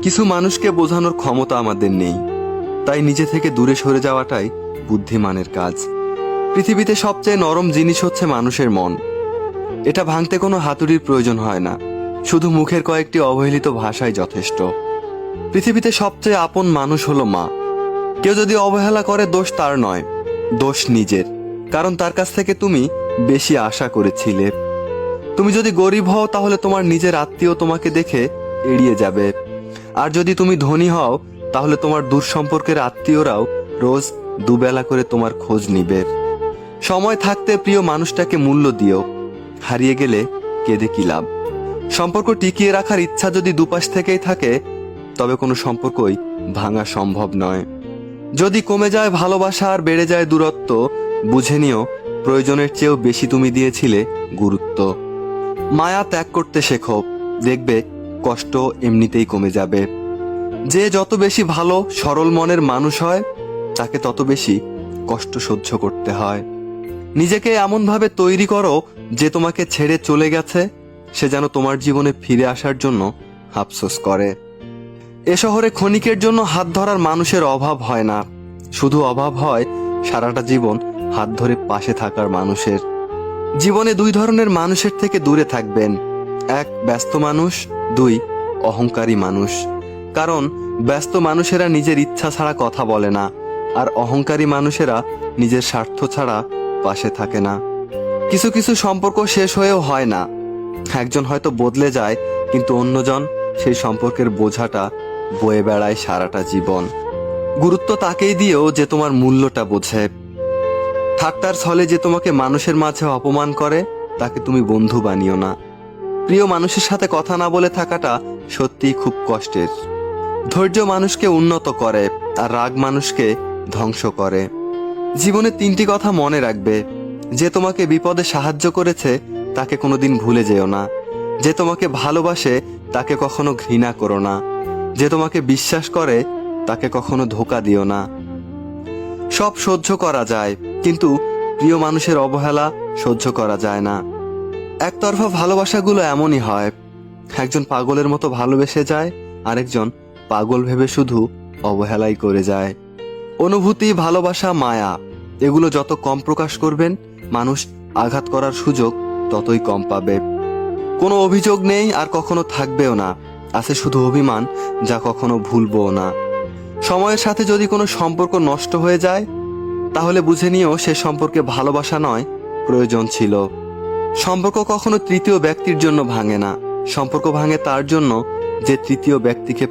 কিছু মানুষকে বোঝানোর ক্ষমতা আমাদের নেই, তাই নিজে থেকে দূরে সরে যাওয়াটাই বুদ্ধিমানের কাজ। পৃথিবীতে সবচেয়ে নরম জিনিস হচ্ছে মানুষের মন। এটা ভাঙতে কোনো হাতুড়ির প্রয়োজন হয় না, শুধু মুখের কয়েকটি অবহেলিত ভাষাই যথেষ্ট। পৃথিবীতে সবচেয়ে আপন মানুষ হলো মা। কেউ যদি অবহেলা করে, দোষ তার নয়, দোষ নিজের। কারণ তার কাছ থেকে তুমি বেশি আশা করেছিলে। তুমি যদি গরিব হও, তাহলে তোমার নিজের আত্মীয় তোমাকে দেখে এড়িয়ে যাবে। আর যদি তুমি ধনী হও, তাহলে তোমার দূর সম্পর্কের আত্মীয়রাও রোজ দুবেলা করে তোমার খোঁজ নিবে। সময় থাকতে প্রিয় মানুষটাকে মূল্য দিও, হারিয়ে গেলে কেঁদে কি লাভ। সম্পর্ক টিকিয়ে রাখার ইচ্ছা যদি দুপাশ থেকেই থাকে, তবে কোনো সম্পর্কই ভাঙা সম্ভব নয়। যদি কমে যায় ভালোবাসা আর বেড়ে যায় দূরত্ব, বুঝে নিও প্রয়োজনের চেয়েও বেশি তুমি দিয়েছিলে গুরুত্ব। মায়া ত্যাগ করতে শেখো, দেখবে কষ্ট এমনিতেই কমে যাবে। যে যত বেশি ভালো সরল মনের মানুষ হয়, তাকে তত বেশি কষ্ট সহ্য করতে হয়। নিজেকে এমনভাবে তৈরি করো যে তোমাকে ছেড়ে চলে গেছে সে যেন তোমার জীবনে ফিরে আসার জন্য আফসোস করে। এ শহরে ক্ষণিকের জন্য হাত ধরার মানুষের অভাব হয় না, শুধু অভাব হয় সারাটা জীবন হাত ধরে পাশে থাকার মানুষের। জীবনে দুই ধরনের মানুষের থেকে দূরে থাকবেন, এক ব্যস্ত মানুষ, দুই অহংকারী মানুষ। কারণ ব্যস্ত মানুষেরা নিজের ইচ্ছা ছাড়া কথা বলে না, আর অহংকারী মানুষেরা নিজের স্বার্থ ছাড়া পাশে থাকে না। কিছু কিছু সম্পর্ক শেষ হয়েও হয় না, একজন হয়তো বদলে যায়, কিন্তু অন্যজন সেই সম্পর্কের বোঝাটা বয়ে বেড়ায় সারাটা জীবন। গুরুত্ব তাকেই দিও যে তোমার মূল্যটা বোঝে। ঠাট্টার ছলে যে তোমাকে মানুষের মাঝে অপমান করে, তাকে তুমি বন্ধু বানিও না। প্রিয় মানুষের সাথে কথা না বলে থাকাটা সত্যিই খুব কষ্টের। ধৈর্য মানুষকে উন্নত করে, আর রাগ মানুষকে ধ্বংস করে। জীবনে তিনটি কথা মনে রাখবে: যে তোমাকে বিপদে সাহায্য করেছে তাকে কোনোদিন ভুলে যেও না, যে তোমাকে ভালোবাসে তাকে কখনো ঘৃণা করো না, যে তোমাকে বিশ্বাস করে তাকে কখনো ধোঁকা দিও না। সব সহ্য করা যায়, কিন্তু প্রিয় মানুষের অবহেলা সহ্য করা যায় না। একতরফা ভালোবাসাগুলো এমনই হয়, একজন পাগলের মতো ভালোবেসে যায়, আরেকজন পাগল ভেবে শুধু অবহেলাই করে যায়। অনুভূতি, ভালোবাসা, মায়া, এগুলো যত কম প্রকাশ করবেন, মানুষ আঘাত করার সুযোগ ততই কম পাবে। কোনো অভিযোগ নেই, আর কখনো থাকবেও না, আছে শুধু অভিমান, যা কখনো ভুলবও না। সময়ের সাথে যদি কোনো সম্পর্ক নষ্ট হয়ে যায়, তাহলে বুঝে নিও সে সম্পর্কে ভালোবাসা নয়, প্রয়োজন ছিল। সম্পর্ক কখনো তৃতীয় ব্যক্তির জন্য ভাঙে না, সম্পর্ক ভাঙে তার জন্য যে তৃতীয় ব্যক্তিকে